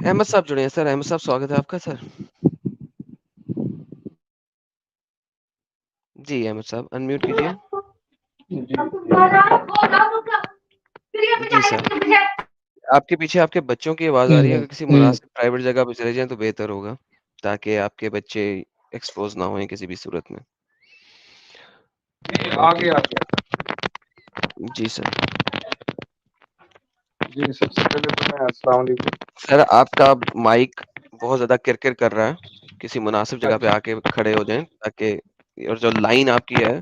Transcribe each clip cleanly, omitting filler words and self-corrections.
احمد صاحب جڑے ہیں سر. احمد صاحب سواگت ہے آپ کا سر. جی احمد صاحب انمیوٹ کیجیے. جی سر آپ کے پیچھے آپ کے بچوں کی آواز آ رہی ہے. اگر کسی مناسب پرائیویٹ جگہ پہ چلے جائیں تو بہتر ہوگا تاکہ آپ کے بچے ایکسپوز نہ ہوئیں کسی بھی صورت میں. آگے جی سر. جی سب سے پہلے تو میں السلام علیکم. سر آپ کا مائک بہت زیادہ کرکر کر رہا ہے. کسی مناسب جگہ پہ اچھا آ کے کھڑے ہو جائیں تاکہ اور جو لائن آپ کی ہے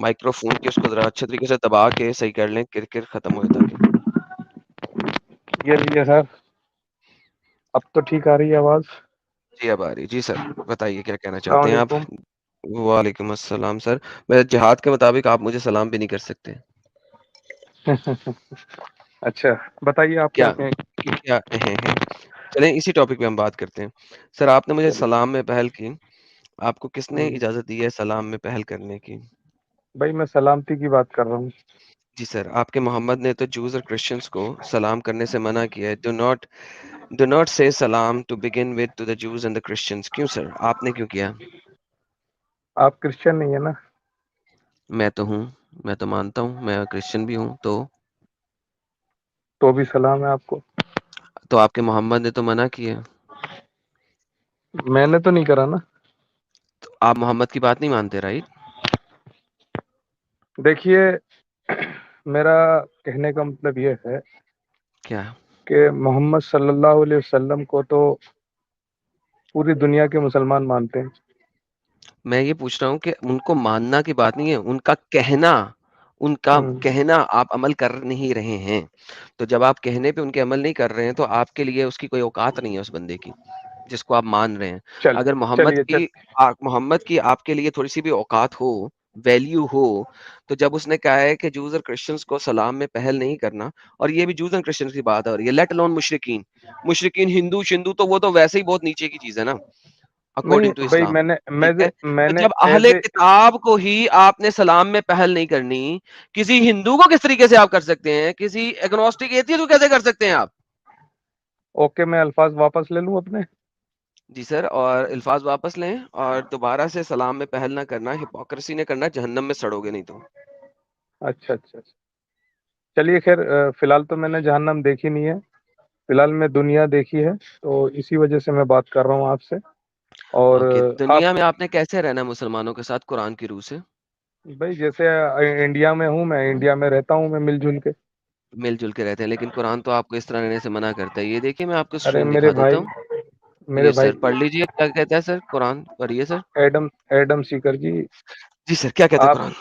مائکرو فون کی اس کو ذرا اچھے طریقے سے دبا کے صحیح کر لیں. کرکر ختم ہوئے تاکہ. یہ لیجیے سر, اب تو ٹھیک آ رہی ہے آواز. جی اب آ رہی. جی سر بتائیے کیا کہنا السلام چاہتے ہیں آپ. علیکم. وعلیکم السلام سر. میں جہاد کے مطابق آپ مجھے سلام بھی نہیں کر سکتے. اچھا بتائیے آپ کیا کہیں. کیا ہیں چلیں اسی ٹاپک پہ ہم بات کرتے ہیں. سر آپ نے مجھے چلیے سلام میں پہل کی. آپ کو کس نے ہوں، اجازت دی ہے سلام میں پہل کرنے کی؟ بھائی میں سلامتی کی بات کر رہا ہوں. جی سر آپ کے محمد نے تو جوز اور کرسچنس کو سلام کرنے سے منع کیا ہے. Do not say salam to begin with to the Jews and the Christians. کیوں سر آپ نے کیوں کیا؟ آپ کرسچن نہیں ہے نا. میں تو ہوں. میں تو مانتا ہوں میں کرسچن بھی ہوں. تو بھی سلام ہے آپ کو. تو آپ کے محمد نے تو منع کیا. میں نے تو نہیں کرا نا. تو آپ محمد کی بات نہیں مانتے رائٹ؟ دیکھیے میرا کہنے کا مطلب یہ ہے کیا؟ کہ محمد صلی اللہ علیہ وسلم کو تو پوری دنیا کے مسلمان مانتے ہیں. میں یہ پوچھ رہا ہوں کہ ان کو ماننا کی بات نہیں ہے, ان کا کہنا. ان کا ہوں، کہنا آپ عمل کر نہیں رہے ہیں. تو جب آپ کہنے پہ ان کے عمل نہیں کر رہے ہیں تو آپ کے لیے اس کی کوئی اوقات نہیں ہے اس بندے کی جس کو آپ مان رہے ہیں. اگر محمد کی آپ کے لیے تھوڑی سی بھی اوقات ہو, ویلیو ہو, تو جب اس نے کہا ہے کہ جوز اور کرسچنس کو سلام میں پہل نہیں کرنا, اور یہ بھی جوز اور کرسچنس کی بات ہے, اور یہ لیٹ الون مشرکین ہندو شندو تو وہ تو ویسے ہی بہت نیچے کی چیز ہے نا نہیں اکارڈنگ ٹو بھائی اسلام. میں ٹھیک ہے میں تو نے جب اہل ایز اے کتاب کو ہی آپ نے سلام میں پہل نہیں کرنی, کسی ہندو کو کس طریقے سے آپ کر سکتے ہیں؟ کسی ایگنوسٹک ایتھیسٹ کو کیسے کر سکتے ہیں آپ؟ اوکے میں الفاظ واپس لے لوں اپنے. جی سر, اور الفاظ واپس لیں اور دوبارہ سے سلام میں پہل نہ کرنا, ہپوکریسی نے کرنا, جہنم میں سڑو گے نہیں تو. اچھا چلیے خیر, فی الحال تو میں نے جہنم دیکھی نہیں ہے. فی الحال میں دنیا دیکھی ہے تو اسی وجہ سے میں بات کر رہا ہوں آپ سے. اور اوکے, آپ دنیا میں آپ نے کیسے رہنا ہے مسلمانوں کے ساتھ قرآن کی روح سے؟ بھائی جیسے انڈیا میں ہوں, میں انڈیا میں رہتا ہوں, میں مل جل کے. مل جل کے رہتے ہیں, لیکن قرآن تو آپ کو اس طرح رہنے سے منع کرتا ہے. یہ دیکھیے میں آپ کو ارے اسکرین میرے دکھا دیتا بھائی, ہوں. میرے یہ بھائی سر پڑھ لیجئے کیا کہتا ہے سر, قرآن پڑھیے سر. ایڈم سیکر جی, جی سر کیا کہتا ہے آپ قرآن؟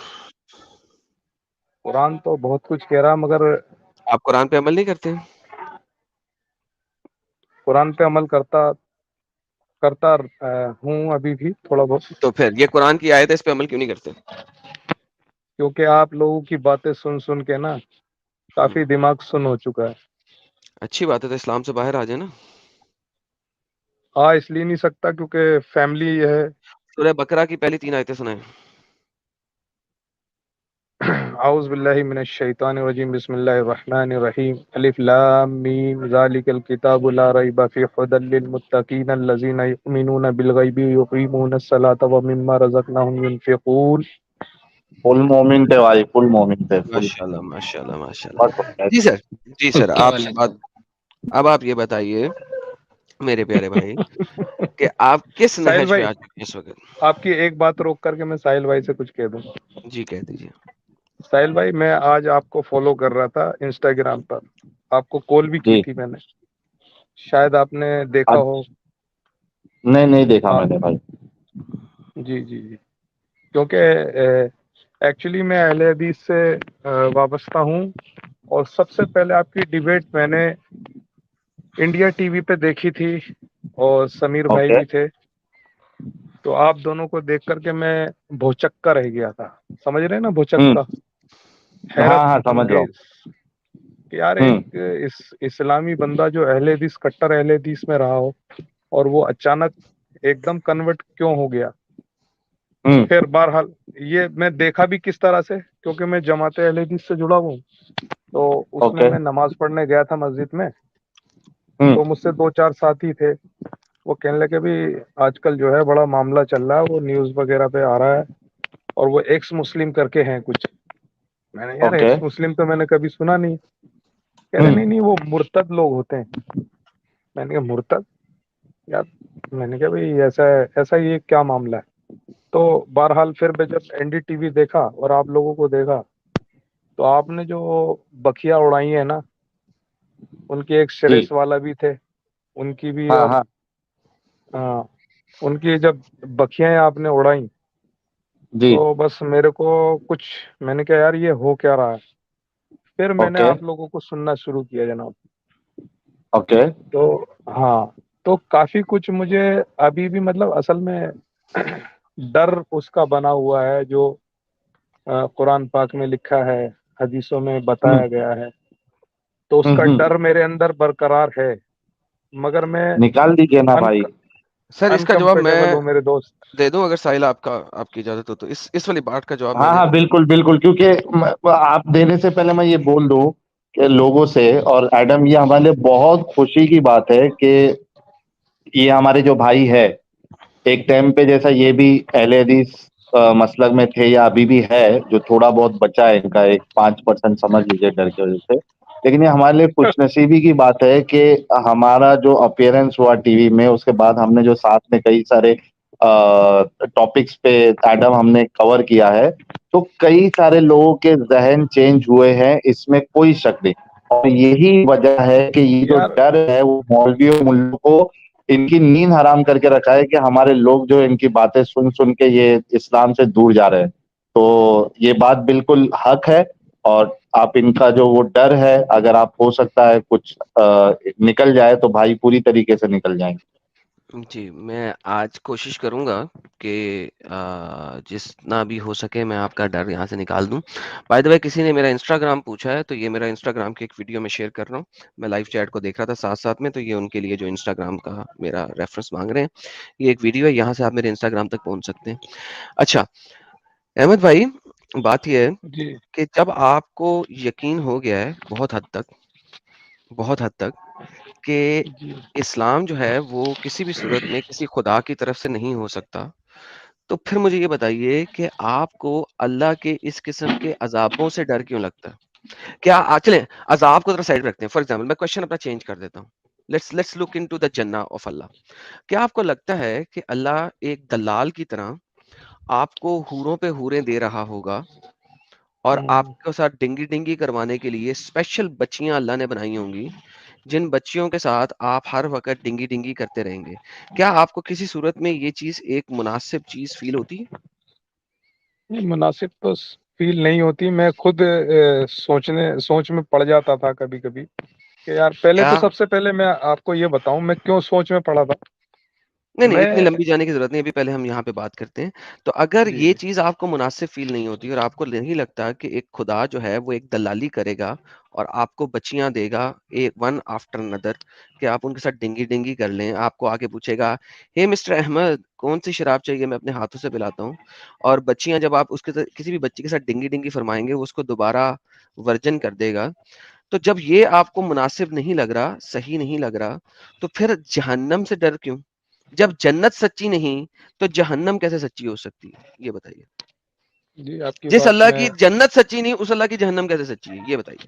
قرآن تو بہت کچھ کہہ رہا مگر آپ قرآن پہ عمل نہیں کرتے ہیں؟ قرآن پہ عمل کرتا ہوں ابھی بھی تھوڑا بہت. تو پھر یہ قرآن کی آیت ہے, اس پہ عمل کیوں نہیں کرتے؟ کیونکہ آپ لوگوں کی باتیں سن سن کے نا کافی دماغ سن ہو چکا ہے. اچھی بات ہے, تو اسلام سے باہر آ جائے نا. اس لیے نہیں سکتا کیونکہ فیملی ہے. سورہ بقرہ کی پہلی 3 آیتیں سنائیں. اعوذ باللہ من الشیطان الرجیم, بسم اللہ الرحمن الرحیم, الف لام میم ذالک الکتاب لا ریب فیہ ھدی للمتقین الذین یؤمنون بالغیب ویقیمون الصلاۃ ومما رزقناہم ینفقون. فل مومن تھے بھائی, فل مومن تھے فل. ماشاء اللہ ماشاء اللہ ماشاء اللہ. جی سر, جی سر آپ سے بات. اب آپ یہ بتائیے میرے پیارے بھائی کہ آپ کس ساحل نہج پہ بھائی, آ چکے ہیں اس وقت؟ آپ کی ایک بات روک کر کے میں ساحل بھائی سے کچھ کہہ دوں. جی کہہ دیجیے. ساحل بھائی, میں آج آپ کو فالو کر رہا تھا انسٹاگرام پر, آپ کو کال بھی کی تھی میں نے, شاید آپ نے دیکھا ہو. نہیں دیکھا آپ میں نے بھائی. جی کیونکہ ایکچولی میں اہل حدیث سے وابستہ ہوں, اور سب سے پہلے آپ کی ڈیبیٹ میں نے انڈیا ٹی وی پہ دیکھی تھی, اور سمیر بھائی اوکے. بھی تھے. تو آپ دونوں کو دیکھ کر کے میں بھوچکا رہ گیا تھا. سمجھ رہے ہیں نا بھوچکا, حیرت ہاں سمجھ رہا انگیز کہ یار ہوں. ایک اسلامی بندہ جو اہل حدیث کٹر اہل حدیث میں رہا ہو, اور وہ اچانک ایک دم کنورٹ کیوں ہو گیا. ہوں. خیر بہرحال یہ میں دیکھا بھی کس طرح سے, کیونکہ میں جماعت اہل حدیث سے جڑا ہوں. تو اس میں اوکے. نماز پڑھنے گیا تھا مسجد میں, تو مجھ سے 2-4 ساتھی تھے، وہ کہنے لگے بھی آج کل جو ہے بڑا معاملہ چل رہا ہے، وہ نیوز وغیرہ پہ آ رہا ہے، اور وہ ایکس مسلم کر کے ہیں کچھ. میں نے یار ایکس مسلم تو میں نے کبھی سنا نہیں. کہہ رہے نہیں وہ مرتد لوگ ہوتے ہیں. میں نے کہا مرتد یار، میں نے کہا بھائی ایسا یہ کیا معاملہ ہے. تو بہرحال پھر میں جب این ڈی ٹی وی دیکھا اور آپ لوگوں کو دیکھا، تو آپ نے جو بکھیاں اڑائی ہیں نا، ان کے ایک شریس والا بھی تھے، ان کی بھی، اور ہاں ان کی جب بکھیاں آپ نے اڑائیں تو بس میرے کو کچھ، میں نے کہا یار یہ ہو کیا رہا ہے. پھر میں نے آپ لوگوں کو سننا شروع کیا جناب. تو ہاں، تو کافی کچھ مجھے ابھی بھی مطلب اصل میں ڈر اس کا بنا ہوا ہے جو قرآن پاک میں لکھا ہے، حدیثوں میں بتایا گیا ہے. تو اس کا ڈر میرے اندر برقرار ہے، مگر میں نکال دیجیے نا بھائی. سر اس کا جواب میں انکمفرٹیبل ہوں میرے دوست. دے دوں اگر ساحل آپ کی اجازت ہو تو اس والی بات کا جواب میں ہاں نے ہاں بالکل بالکل، کیونکہ آپ دینے سے پہلے میں یہ بول دوں کہ لوگوں سے، اور ایڈم یہ ہمارے لیے بہت خوشی کی بات ہے کہ یہ ہمارے جو بھائی ہے، ایک ٹائم پہ جیسا یہ بھی اہل حدیث مسلک میں تھے یا ابھی بھی ہے، جو تھوڑا بہت بچا ہے ان کا، ایک 5% سمجھ لیجیے ڈر کی وجہ سے. لیکن یہ ہمارے لیے خوش نصیبی کی بات ہے کہ ہمارا جو اپیئرنس ہوا ٹی وی میں، اس کے بعد ہم نے جو ساتھ میں کئی سارے ٹاپکس پہ ایڈم ہم نے کور کیا ہے، تو کئی سارے لوگوں کے ذہن چینج ہوئے ہیں، اس میں کوئی شک نہیں. اور یہی وجہ ہے کہ یہ جو یار ڈر ہے وہ مولویوں ملوں کو ان کی نیند حرام کر کے رکھا ہے، کہ ہمارے لوگ جو ان کی باتیں سن سن کے یہ اسلام سے دور جا رہے ہیں. تو یہ بات بالکل حق ہے، اور آپ ان کا جو وہ ڈر ہے، اگر آپ ہو سکتا ہے کچھ نکل جائے تو بھائی پوری طریقے سے نکل جائیں گے. جی میں آج کوشش کروں گا کہ جتنا بھی ہو سکے میں آپ کا ڈر یہاں سے نکال دوں. بائی دا وے کسی نے میرا انسٹاگرام پوچھا ہے، تو یہ میرا انسٹاگرام کی ایک ویڈیو میں شیئر کر رہا ہوں. میں لائیو چیٹ کو دیکھ رہا تھا ساتھ ساتھ میں، تو یہ ان کے لیے جو انسٹاگرام کا میرا ریفرنس مانگ رہے ہیں، یہ ایک ویڈیو ہے، یہاں سے آپ میرے انسٹاگرام تک پہنچ سکتے ہیں. اچھا احمد بھائی، بات یہ ہے جی کہ جب آپ کو یقین ہو گیا ہے بہت حد تک کہ جی اسلام جو ہے وہ کسی بھی صورت میں کسی خدا کی طرف سے نہیں ہو سکتا، تو پھر مجھے یہ بتائیے کہ آپ کو اللہ کے اس قسم کے عذابوں سے ڈر کیوں لگتا ہے؟ کیا چلیں عذاب کو ذرا سائڈ رکھتے ہیں. فار ایگزامپل میں کوشچن اپنا چینج کر دیتا ہوں. لیٹس لک انٹو دی جنہ آف اللہ. کیا آپ کو لگتا ہے کہ اللہ ایک دلال کی طرح آپ کو حوروں پہ حوریں دے رہا ہوگا، اور آپ کے ساتھ ڈنگی ڈنگی کروانے کے لیے اسپیشل بچیاں اللہ نے بنائی ہوں گی، جن بچیوں کے ساتھ آپ ہر وقت ڈنگی ڈنگی کرتے رہیں گے؟ کیا آپ کو کسی صورت میں یہ چیز ایک مناسب چیز فیل ہوتی ہے؟ نہیں، مناسب تو فیل نہیں ہوتی. میں خود سوچ میں پڑ جاتا تھا کبھی کبھی کہ یار پہلے تو کیا سب سے پہلے میں آپ کو یہ بتاؤں میں کیوں سوچ میں پڑا تھا. نہیں میں اتنی لمبی جانے کی ضرورت نہیں، ابھی پہلے ہم یہاں پہ بات کرتے ہیں. تو اگر جی یہ چیز آپ کو مناسب فیل نہیں ہوتی اور آپ کو نہیں لگتا کہ ایک خدا جو ہے وہ ایک دلالی کرے گا اور آپ کو بچیاں دے گا ایک ون آفٹر ندر، کہ آپ ان کے ساتھ ڈنگی ڈنگی کر لیں، آپ کو آگے پوچھے گا ہے مسٹر احمد کون سی شراب چاہیے، میں اپنے ہاتھوں سے پلاتا ہوں، اور بچیاں جب آپ اس کے کسی بھی بچی کے ساتھ ڈنگی ڈنگی فرمائیں گے وہ اس کو دوبارہ ورجن کر دے گا. تو جب یہ آپ کو مناسب نہیں لگ رہا، صحیح نہیں لگ رہا، تو پھر جہنم سے ڈر کیوں؟ جب جنت سچی نہیں تو جہنم کیسے سچی ہو سکتی ہے؟ یہ بتائیے. جی آپ کی جس بات اللہ میں کی جنت سچی نہیں اس اللہ کی جہنم کیسے سچی ہے؟ یہ بتائیے.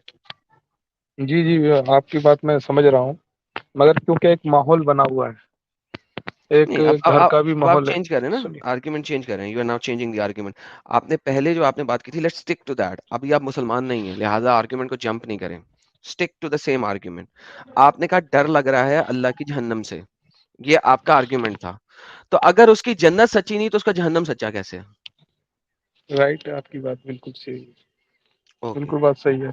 جی جی آپ کی بات میں سمجھ رہا ہوں، مگر کیونکہ ایک ماحول بنا ہوا ہے، ایک نہیں گھر کا بھی اب آپ ماحول ہے. چینج کر رہے ہیں نا، سنیے آرگیومنٹ چینج کر رہے ہیں. You are now changing the argument. آپ نے پہلے جو آپ نے بات کی تھی لیٹس اسٹک ٹو دیٹ. ابھی آپ مسلمان نہیں ہیں لہٰذا آرگیومنٹ کو جمپ نہیں کریں. Stick to the same argument. آپ نے کہا ڈر لگ رہا ہے اللہ کی جہنم سے، یہ آپ کا آرگیومنٹ تھا. تو اگر اس کی جنت سچی نہیں تو اس کا جہنم سچا کیسے ہے؟ رائٹ، آپ کی بات بالکل صحیح ہے، اوکے بالکل بات صحیح ہے.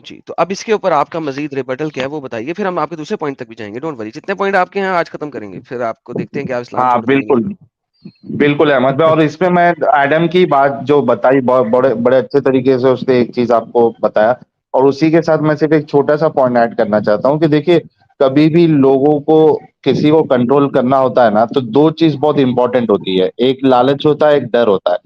جی. تو اب اس کے اوپر آپ کا مزید ریبٹل کیا ہے وہ بتائیے، پھر ہم آپ کے دوسرے پوائنٹ تک بھی جائیں گے. ڈونٹ وری، جتنے پوائنٹ آپ کے ہیں آج ختم کریں گے، پھر آپ کو دیکھتے ہیں کہ آپ اسلام ہاں چھوڑتے ہیں کہ بالکل نہیں. بالکل احمد بھائی، اور اس میں میں ایڈم کی بات جو بتائی بہت بڑے بڑے اچھے طریقے سے اس نے ایک چیز آپ کو بتایا، اور اسی کے ساتھ میں صرف ایک چھوٹا سا پوائنٹ ایڈ کرنا چاہتا ہوں کہ دیکھیے کبھی بھی لوگوں کو کسی کو کنٹرول کرنا ہوتا ہے نا، تو دو چیز بہت امپورٹنٹ ہوتی ہے، ایک لالچ ہوتا ہے، ایک ڈر ہوتا ہے.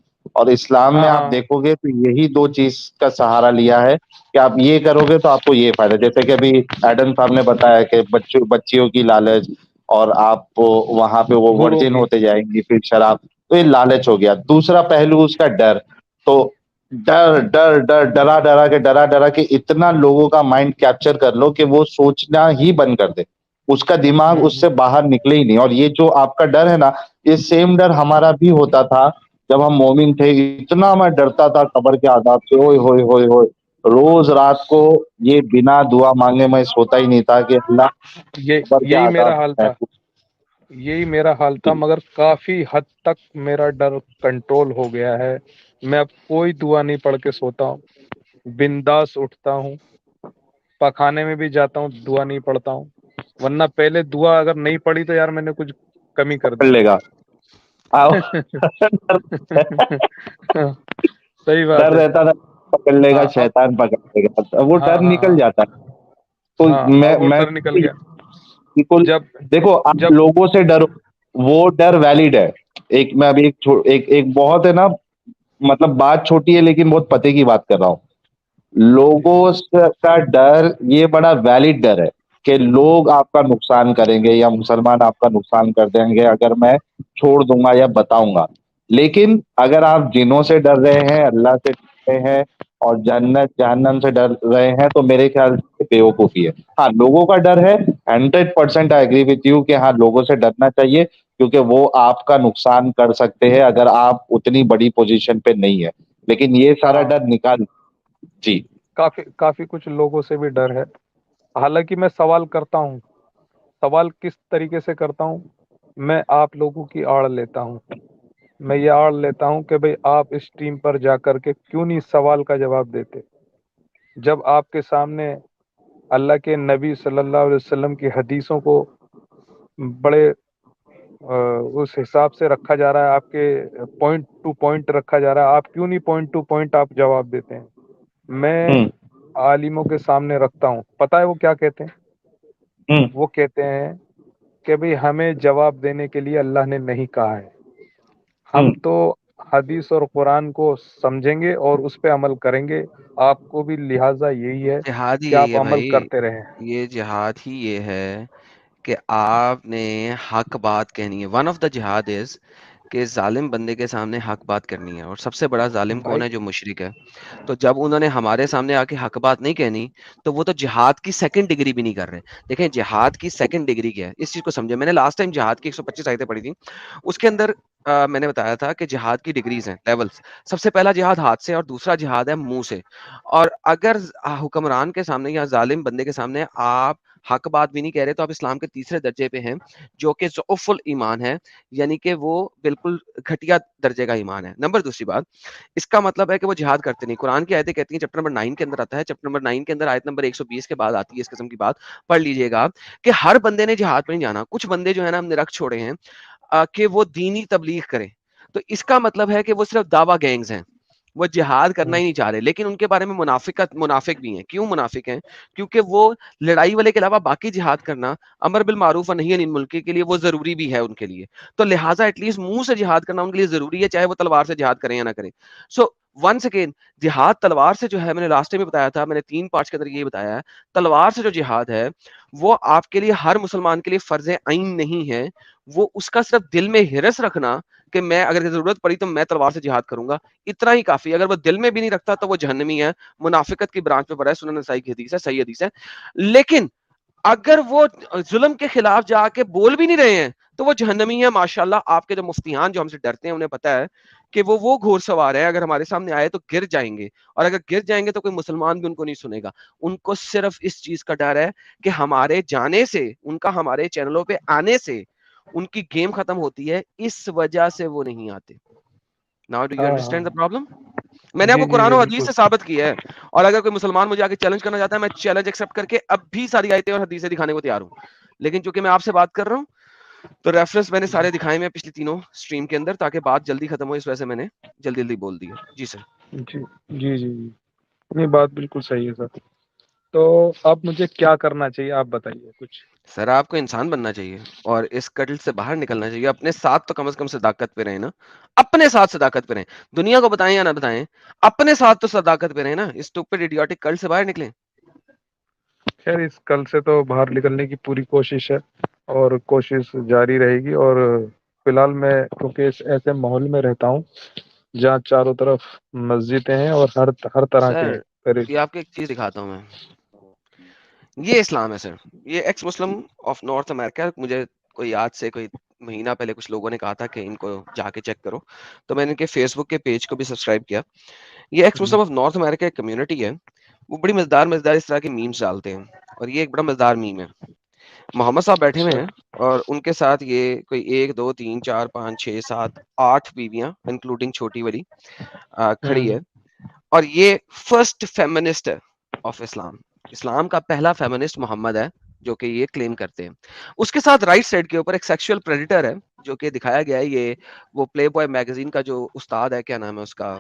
اور اسلام میں آپ دیکھو گے تو یہی دو چیز کا سہارا لیا ہے کہ آپ یہ کرو گے تو آپ کو یہ فائدہ. جیسے کہ ابھی ایڈن صاحب نے بتایا کہ بچیوں کی لالچ، اور آپ وہاں پہ وہ ورجن ہوتے جائیں گی پھر شراب، تو یہ لالچ ہو گیا. دوسرا پہلو اس کا ڈر. تو ڈرا ڈرا کے اتنا لوگوں کا مائنڈ کیپچر کر لو کہ وہ سوچنا ہی بند کر دے، اس کا دماغ اس سے باہر نکلے ہی نہیں. اور یہ جو آپ کا ڈر ہے نا، یہ سیم ڈر ہمارا بھی ہوتا تھا جب ہم مومن تھے. اتنا میں ڈرتا تھا قبر کے عذاب سے، ہوئے ہوئے ہوئے ہوئے، روز رات کو یہ بنا دعا مانگے میں سوتا ہی نہیں تھا کہ اللہ قبر کے یہی عذاب میرا حال سے تھا، یہی میرا حال تھا، مگر کافی حد تک میرا ڈر کنٹرول ہو گیا ہے. میں اب کوئی دعا نہیں پڑھ کے سوتا ہوں، بنداس اٹھتا ہوں، پخانے میں بھی جاتا ہوں دعا نہیں پڑھتا ہوں. ورنہ پہلے دعا اگر نہیں پڑھی تو یار میں نے کچھ کمی کر پکڑ دی. لے گا. صحیح ڈر بات ہے. رہتا تھا پکڑ لے گا، اب شیطان پکڑ لے گا، وہ ہاں ڈر ہاں نکل جاتا ہے. تو ہاں وہ میں ڈر نکل گیا. بالکل. جب دیکھو آپ جب لوگوں سے ڈرو، وہ ڈر ویلڈ ہے. ایک میں ابھی ایک بہت ہے نا، مطلب بات چھوٹی ہے لیکن بہت پتے کی بات کر رہا ہوں. لوگوں کا ڈر یہ بڑا ویلڈ ڈر ہے کہ لوگ آپ کا نقصان کریں گے یا مسلمان آپ کا نقصان کر دیں گے اگر میں چھوڑ دوں گا یا بتاؤں گا. لیکن اگر آپ جنوں سے ڈر رہے ہیں، اللہ سے ڈر رہے ہیں اور جنت جہنم سے ڈر رہے ہیں، تو میرے خیال سے بیوقوفی ہے. ہاں لوگوں کا ڈر ہے، 100% آئی ایگری وتھ یو کہ ہاں لوگوں سے ڈرنا چاہیے، کیونکہ وہ آپ کا نقصان کر سکتے ہیں اگر آپ اتنی بڑی پوزیشن پہ نہیں ہے. لیکن یہ سارا ڈر نکال. جی کافی کچھ لوگوں سے بھی ڈر ہے. حالانکہ میں سوال کرتا ہوں. سوال کس طریقے سے کرتا ہوں؟ میں آپ لوگوں کی آڑ لیتا ہوں. میں یہ آڑ لیتا ہوں کہ بھئی آپ اس ٹیم پر جا کر کے کیوں نہیں سوال کا جواب دیتے؟ جب آپ کے سامنے اللہ کے نبی صلی اللہ علیہ وسلم کی حدیثوں کو بڑے اس حساب سے رکھا جا رہا ہے، آپ کے پوائنٹ ٹو پوائنٹ رکھا جا رہا ہے، آپ کیوں نہیں پوائنٹ ٹو پوائنٹ آپ جواب دیتے ہیں؟ میں ہوں عالموں کے سامنے رکھتا ہوں. پتہ ہے وہ کیا کہتے ہیں؟ ہوں وہ کہتے ہیں کہ بھئی ہمیں جواب دینے کے لیے اللہ نے نہیں کہا ہے، ہم ہوں تو حدیث اور قرآن کو سمجھیں گے اور اس پہ عمل کریں گے. آپ کو بھی لہٰذا یہی ہے جہاد ہی کہ یہی آپ ہے عمل بھائی، کرتے رہیں. یہ جہاد ہی یہ ہے کہ آپ نے حق بات کہنی ہے. ون آف دا جہاد از کہ ظالم بندے کے سامنے حق بات کرنی ہے. اور سب سے بڑا ظالم کون بھائی ہے؟ جو مشرک ہے. تو جب انہوں نے ہمارے سامنے آ کے حق بات نہیں کہنی تو وہ تو جہاد کی سیکنڈ ڈگری بھی نہیں کر رہے. دیکھیں جہاد کی سیکنڈ ڈگری کیا ہے، اس چیز کو سمجھے. میں نے لاسٹ ٹائم جہاد کی 125 آیتیں پڑھی تھی. اس کے اندر میں نے بتایا تھا کہ جہاد کی ڈگریز ہیں، لیولز. سب سے پہلا جہاد ہاتھ سے اور دوسرا جہاد ہے منہ سے. اور اگر حکمران کے سامنے یا ظالم بندے کے سامنے آپ حق بات بھی نہیں کہہ رہے تو آپ اسلام کے تیسرے درجے پہ ہیں، جو کہ ضعف الایمان ہے، یعنی کہ وہ بالکل گھٹیا درجے کا ایمان ہے. نمبر دوسری بات، اس کا مطلب ہے کہ وہ جہاد کرتے نہیں. قرآن کی آیتیں کہتی ہیں، چیپٹر نمبر 9 کے اندر آتا ہے، چیپٹر نمبر 9 کے اندر آیت نمبر 120 کے بعد آتی ہے اس قسم کی بات، پڑھ لیجئے گا آپ، کہ ہر بندے نے جہاد پہ نہیں جانا. کچھ بندے جو ہے نا ہم نے رکھ چھوڑے ہیں کہ وہ دینی تبلیغ کریں. تو اس کا مطلب ہے کہ وہ صرف دعویٰ گینگز ہیں، وہ جہاد کرنا ہی نہیں چاہ رہے. لیکن ان کے بارے میں منافق بھی ہیں. کیوں منافق ہیں؟ کیونکہ وہ لڑائی والے کے علاوہ باقی جہاد کرنا، امر بالمعروف اور نہی عن المنکر کے لیے وہ ضروری بھی ہے ان کے لیے. تو لہٰذا ایٹ لیسٹ منہ سے جہاد کرنا ان کے لیے ضروری ہے، چاہے وہ تلوار سے جہاد کریں یا نہ کریں. سو ونس اگین، جہاد تلوار سے جو ہے، میں نے لاسٹ ٹائم بھی بتایا تھا، میں نے 3 پارٹس کے اندر یہ بتایا ہے، تلوار سے جو جہاد ہے وہ آپ کے لیے، ہر مسلمان کے لیے فرض عین نہیں ہے. وہ اس کا صرف دل میں ہرس رکھنا کہ میں اگر ضرورت پڑی تو میں تلوار سے جہاد کروں گا، اتنا ہی کافی. اگر وہ دل میں بھی نہیں رکھتا تو وہ جہنمی ہے، منافقت کی برانچ پہ پڑا ہے. سنن نسائی کی حدیث ہے، صحیح حدیث ہے. لیکن اگر وہ ظلم کے خلاف جا کے بول بھی نہیں رہے ہیں تو وہ جہنمی ہے. ماشاءاللہ آپ کے جو مفتیان جو ہم سے ڈرتے ہیں انہیں پتا ہے کہ وہ گھوڑ سوار ہے، اگر ہمارے سامنے آئے تو گر جائیں گے، اور اگر گر جائیں گے تو کوئی مسلمان بھی ان کو نہیں سنے گا. ان کو صرف اس چیز کا ڈر ہے کہ ہمارے جانے سے، ان کا ہمارے چینلوں پہ آنے سے ان کی گیم ختم ہوتی ہے، اس وجہ سے وہ نہیں آتے. Now do you understand the problem? میں نے آپ جی کو جی قرآن جی و حدیث بالکل. سے ثابت کیا ہے، اور اگر کوئی مسلمان مجھے آگے چیلنج کرنا چاہتا ہے، میں چیلنج ایکسپٹ کر کے اب بھی ساری آیتیں اور حدیثیں دکھانے کو تیار ہوں. لیکن چونکہ میں آپ سے بات کر رہا ہوں تو ریفرنس میں نے سارے دکھائے ہیں پچھلی تینوں سٹریم کے اندر، تاکہ بات جلدی ختم ہو، اس وجہ سے میں نے جلدی بول دی ہے. جی سر. جی جی جی جی، نہیں بات بالکل صحیح ہے سر. تو اب مجھے کیا کرنا چاہیے آپ بتائیے کچھ. سر آپ کو انسان بننا چاہیے اور اس قتل سے باہر نکلنا چاہیے. اپنے ساتھ تو کم از کم صداقت پہ رہیں نا, اپنے ساتھ صداقت پہ رہیں. دنیا کو بتائیں یا نہ بتائیں, اپنے ساتھ تو صداقت پہ رہیں نا. اس اسٹوپڈ ایڈیوٹک کلٹ سے باہر نکلیں. خیر اس کل سے تو باہر نکلنے کی پوری کوشش ہے اور کوشش جاری رہے گی. اور فی الحال میں کیونکہ اس ایسے ماحول میں رہتا ہوں جہاں چاروں طرف مسجدیں ہیں اور ہر طرح کے سر یہ آپ کو ایک چیز دکھاتا ہوں میں. یہ اسلام ہے سر. یہ ایکس مسلم آف نارتھ امریکہ. مجھے کوئی یاد سے کوئی مہینہ پہلے کچھ لوگوں نے کہا تھا کہ ان کو جا کے چیک کرو, تو میں نے ان کے فیس بک کے پیج کو بھی سبسکرائب کیا. یہ ایکس مسلم آف نارتھ امریکہ ایک کمیونٹی ہے. وہ بڑی مزدار اس طرح کے میمز ڈالتے ہیں اور یہ ایک بڑا مزدار میم ہے. محمد صاحب بیٹھے ہوئے ہیں اور ان کے ساتھ یہ کوئی 1 2 3 4 5 6 7 8 بیویاں انکلوڈنگ چھوٹی والی کھڑی ہے. اور یہ فرسٹ فیمنسٹ ہے آف اسلام. اسلام کا پہلا فیمنسٹ محمد ہے جو کہ یہ کلیم کرتے ہیں. اس کے ساتھ رائٹ سائڈ کے اوپر ایک سیکشل پریڈیٹر ہے جو کہ دکھایا گیا ہے. یہ وہ پلے بوائے میگزین کا جو استاد ہے, کیا نام ہے اس کا,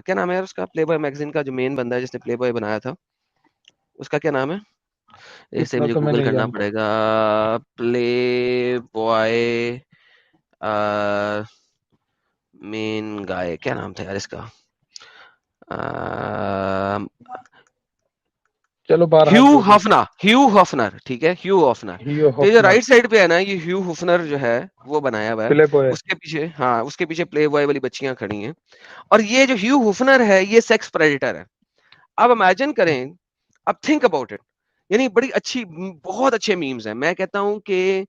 کیا نام ہے یار اس کا, پلے بوائے میگزین کا جو مین بندہ ہے جس نے پلے بوائے بنایا تھا, اس کا کیا نام ہے؟ اسے اتنا مجھے تو میں گوگل نہیں کرنا جانتا. پڑے گا. پلے بوائے مین گائے, کیا نام تھا یار اس کا؟ چلو ہیو بہرحال جو بھی ہفنر. ٹھیک ہے, ہیو ہفنر. ہیو تو یہ جو ہوفنر رائٹ سائڈ پہ ہے نا, یہ ہیو ہفنر جو ہے وہ بنایا ہوا ہے. فلپ ہوئے. اس کے پیچھے, ہاں اس کے پیچھے پلے بوائے والی بچیاں کھڑی ہیں. اور یہ جو ہیو ہفنر ہے یہ سیکس پریڈیٹر ہے. اب امیجن کریں, اب تھنک اباؤٹ اٹ. یعنی بڑی اچھی, بہت اچھے میمز ہیں. میں کہتا ہوں کہ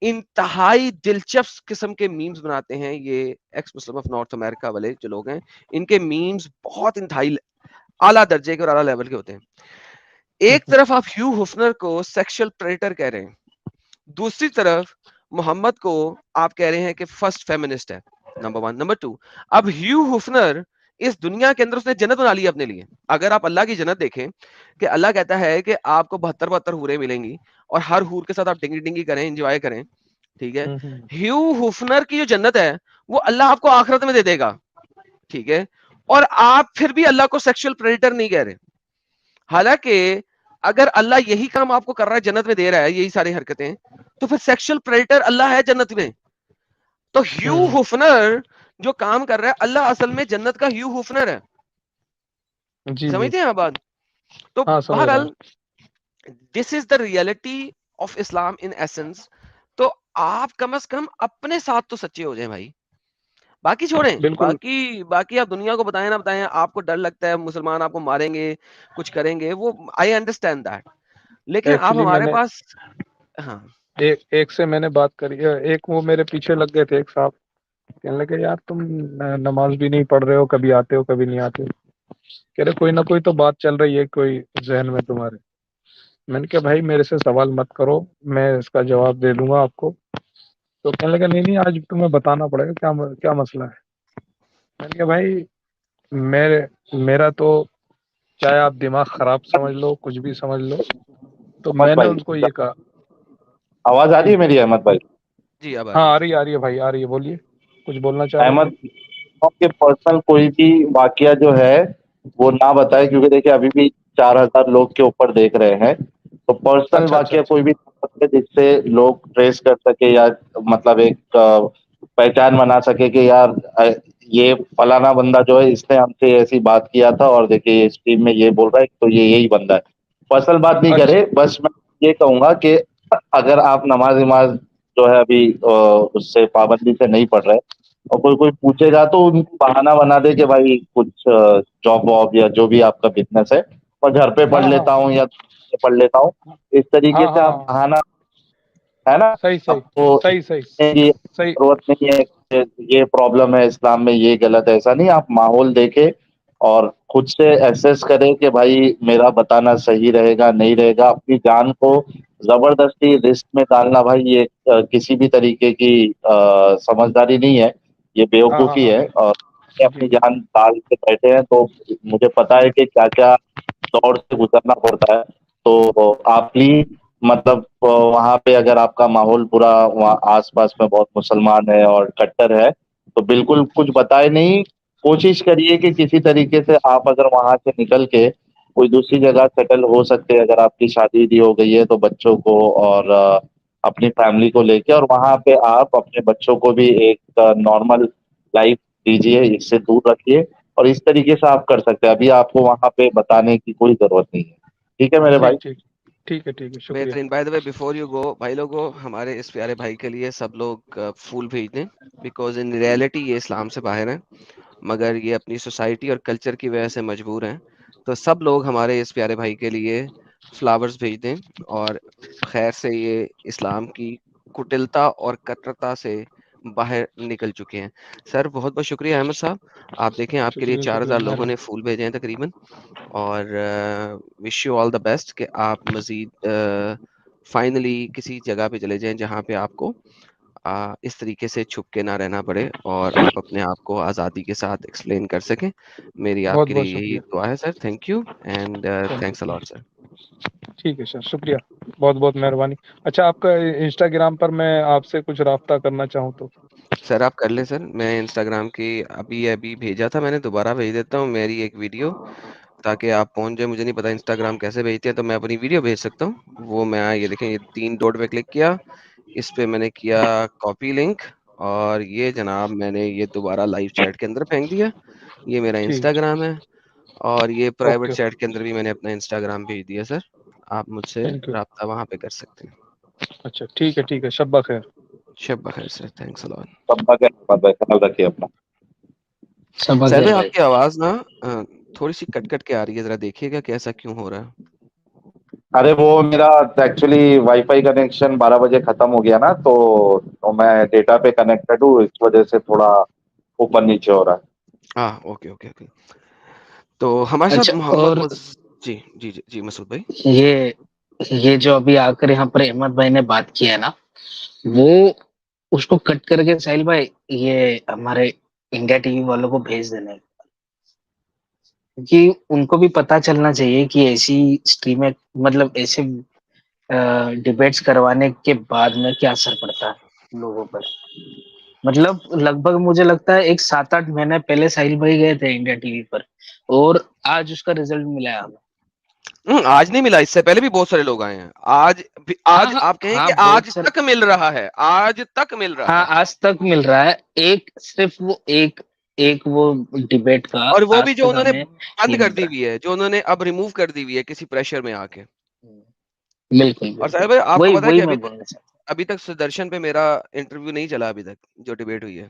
انتہائی دلچسپ قسم کے میمز بناتے ہیں یہ ایکس مسلم آف نارتھ امریکہ والے جو لوگ ہیں. ان کے میمز بہت انتہائی اعلیٰ درجے کے اور اعلیٰ لیول کے ہوتے ہیں. ایک طرف آپ ہیو ہفنر کو سیکشل پریڈیٹر کہہ رہے ہیں, دوسری طرف محمد کو آپ کہہ رہے ہیں کہ فرسٹ فیمنسٹ ہے. نمبر 1. نمبر 2, اب ہیو ہفنر اس دنیا کے اندر اس نے جنت بنا لی اپنے لیے. اگر آپ اللہ کی جنت دیکھیں کہ اللہ کہتا ہے کہ آپ کو 72 حوریں ملیں گی اور ہر حور کے ساتھ آپ ڈنگی ڈنگی کریں, انجوائے کریں. ٹھیک ہے, ہیو ہفنر کی جو جنت ہے وہ اللہ آپ کو آخرت میں دے دے گا. ٹھیک ہے, اور آپ پھر بھی اللہ کو سیکشل پریڈیٹر نہیں کہہ رہے. حالانکہ اگر اللہ یہی کام آپ کو کر رہا ہے, جنت میں دے رہا ہے یہی ساری حرکتیں, تو پھر سیکشل پریڈیٹر اللہ ہے جنت میں. تو ہیو ہفنر جو کام کر رہا ہے, اللہ اصل میں جنت کا ہیو ہفنر ہے. جی جی سمجھتے ہیں آپ بات؟ تو ہاں سمجھ رہا بہرحال ہوں. This is the reality of Islam in essence. تو آپ کم از کم اپنے ساتھ تو سچے ہو جائیں بھائی. باقی چھوڑیں, بالکل. باقی آپ دنیا کو بتائیں نہ بتائیں, آپ کو ڈر لگتا ہے مسلمان آپ کو ماریں گے, کچھ کریں گے, وہ آئی انڈرسٹینڈ دیٹ. لیکن آپ ایکچولی میں ہمارے نے پاس, ہاں ایک سے میں نے بات کری ہے, ایک وہ میرے پیچھے لگ گئے تھے, ایک صاحب کہنے لگے یار تم نماز بھی نہیں پڑھ رہے ہو, کبھی آتے ہو کبھی نہیں آتے ہو. کہہ رہے کوئی نہ کوئی تو بات چل رہی ہے کوئی ذہن میں تمہارے. میں نے کہا بھائی میرے سے سوال مت کرو, میں اس کا جواب دے دوں گا آپ کو. تو کہنے لگا نہیں نہیں آج تمہیں بتانا پڑے گا کیا مسئلہ ہے. میں نے کہا بھائی میرا تو چاہے آپ دماغ خراب سمجھ لو, کچھ بھی سمجھ لو, تو احمد میں نے بھائی ان کو یہ کہا. آواز آ رہی ہے میری احمد بھائی؟ جی اب آ ہاں رہی آ رہی ہے بھائی, آ رہی ہے, بولیے کچھ بولنا چاہ رہے احمد تھے. کے پرسنل کوئی بھی واقعہ جو ہے وہ نہ بتائے, کیونکہ دیکھیں ابھی بھی 4,000 لوگ کے اوپر دیکھ رہے ہیں. تو پرسنل اچھا اچھا واقعہ اچھا. کوئی بھی جس سے لوگ ٹریس کر سکے یا مطلب ایک پہچان بنا سکے کہ یار یہ فلانا بندہ جو ہے اس نے ہم سے ایسی بات کیا تھا اور دیکھیے اس ٹیم میں یہ بول رہا ہے تو یہ یہی بندہ ہے. پرسنل بات نہیں اچھا کرے, بس میں یہ کہوں گا کہ اگر آپ نماز جو ہے ابھی اس سے پابندی سے نہیں پڑھ رہے اور کوئی پوچھے گا تو ان کو بہانہ بنا دے کہ بھائی کچھ جاب واب یا جو بھی آپ کا بزنس ہے اور گھر پہ ہاں پڑھ ہاں لیتا ہوں یا پڑھ لیتا ہوں, اس طریقے ہاں سے ہاں آپ ہاں بہانہ, ہے نا, صحیح اب صحیح تو صحیح صحیح صحیح. ضرورت نہیں ہے کہ یہ پرابلم ہے اسلام میں, یہ غلط ہے, ایسا نہیں. آپ ماحول دیکھے اور خود سے ایسیس کرے کہ بھائی میرا بتانا صحیح رہے گا نہیں رہے گا. اپنی جان کو زبردستی رسک میں ڈالنا بھائی یہ کسی بھی طریقے کی سمجھداری نہیں ہے, یہ ہاں ہاں بیوقوفی ہاں. ہے. اور جی اپنی جی جان ڈال کے بیٹھے ہیں تو مجھے پتا ہے کہ کیا کیا دور سے گزرنا پڑتا ہے. تو آپ پلیز مطلب وہاں پہ اگر آپ کا ماحول پورا وہاں آس پاس میں بہت مسلمان ہے اور کٹر ہے تو بالکل کچھ بتائے نہیں. کوشش کریے کہ کسی طریقے سے آپ اگر وہاں سے نکل کے کوئی دوسری جگہ سیٹل ہو سکتے ہیں اگر آپ کی شادی ہو گئی ہے تو بچوں کو اور اپنی فیملی کو لے کے، اور وہاں پہ آپ اپنے بچوں کو بھی ایک نارمل لائف دیجیے، اس سے دور رکھیے، اور اس طریقے سے آپ کر سکتے ہیں. ابھی آپ کو وہاں پہ بتانے کی کوئی ضرورت نہیں ہے. ٹھیک ہے میرے بھائی؟ ٹھیک ٹھیک ٹھیک ہے، شکریہ. بہترین. By the way before you go, بھائی لوگوں، ہمارے اس پیارے بھائی کے لیے سب لوگ پھول بھیج دیں، بیکاز ان ریئلٹی یہ اسلام سے باہر ہیں، مگر یہ اپنی سوسائٹی اور کلچر کی وجہ سے مجبور ہیں. تو سب لوگ ہمارے اس پیارے بھائی کے لیے فلاورز بھیج دیں، اور خیر سے یہ اسلام کی کٹلتا اور کٹرتا سے باہر نکل چکے ہیں. سر بہت بہت شکریہ احمد صاحب. آپ دیکھیں آپ کے لیے شکریہ 4000 شکریہ. لوگوں نے پھول بھیجے ہیں تقریباً، اور wish you all the best کہ آپ مزید فائنلی کسی جگہ پہ چلے جائیں جہاں پہ آپ کو اس طریقے سے چھپ کے نہ رہنا پڑے، اور آپ اپنے آپ کو آزادی کے ساتھ ایکسپلین کر سکیں. میری آپ بہت کے بہت لیے یہی شکریہ. دعا ہے sir. Thank you and thanks a lot sir. ٹھیک ہے سر، شکریہ، بہت بہت مہربانی. اچھا، آپ کا انسٹاگرام پر میں آپ سے کچھ رابطہ کرنا چاہوں تو؟ سر آپ کر لیں سر. میں انسٹاگرام کی ابھی بھیجا تھا، میں نے دوبارہ بھیج دیتا ہوں میری ایک ویڈیو، تاکہ آپ پہنچ جائیں. مجھے نہیں پتا انسٹاگرام کیسے بھیجتے ہیں، تو میں اپنی ویڈیو بھیج سکتا ہوں. وہ میں یہ دیکھیں، یہ 3 ڈاٹ پہ کلک کیا، اس پہ میں نے کیا کاپی لنک، اور یہ جناب میں نے یہ دوبارہ لائیو چیٹ کے اندر پھینک دیا. یہ میرا ٹھیک. انسٹاگرام ہے، اور یہ پرائیویٹ اوکے. چیٹ کے اندر بھی میں نے اپنا انسٹاگرام بھیج دیا سر. آپ مجھ سے تھینک یو. رابطہ وہاں پہ کر سکتے ہیں. اچھا ٹھیک ہے، ٹھیک ہے، شب بخیر. شب بخیر سر. Thanks allot. سب کا خیال رکھیے اپنا. سہیل بھائی آپ کی آواز نا تھوڑی سی کٹ کٹ کے آ رہی ہے، ذرا دیکھیے گا کیسا کیوں ہو رہا ہے. ارے وہ میرا ایکچولی وائی فائی کنیکشن 12 بجے ختم ہو گیا نا، تو میں ڈیٹا پہ کنیکٹڈ ہوں، اس وجہ سے تھوڑا اوپر نیچے ہو رہا ہے. ہاں اوکے اوکے اوکے. تو ہمارے ساتھ اچھا، اور جی جی جی جی مسعود بھائی. یہ جو ابھی آ کر یہاں پر احمد بھائی نے بات کیا ہے نا، وہ اس کو کٹ کر کے ساحل بھائی یہ ہمارے انڈیا ٹی وی والوں کو بھیج دینے، کیونکہ ان کو بھی پتا چلنا چاہیے کہ ایسی اسٹریمیں، مطلب ایسے ڈبیٹس کروانے کے بعد میں کیا اثر پڑتا ہے لوگوں پر. مطلب لگ بھگ مجھے لگتا ہے ایک 7-8 مہینے پہلے ساحل بھائی گئے تھے انڈیا ٹی وی پر، اور آج اس کا رزلٹ ملا ہے ہمیں. آج نہیں ملا، اس سے پہلے بھی بہت سارے لوگ آئے ہیں. آج ہاں ہاں آپ کہیں ہاں، کہ بہت آج سارے. تک مل رہا ہے، آج تک مل رہا ہاں ہے. آج تک مل رہا ہے. صرف وہ ایک وہ ڈبیٹ کا اور وہ بھی آج جو تک انہوں نے ہمیں بند نہیں کر مل دی رہا. ہوئی ہے، جو انہوں نے اب ریموو کر دی ہوئی ہے کسی پریشر میں آ کے. بالکل اور بالکل، صاحب آپ کو پتا ہے وہی کہ میں بولنا چاہتا ابھی تک سدرشن پہ میرا انٹرویو نہیں چلا، ابھی تک جو ڈیبیٹ ہوئی ہے.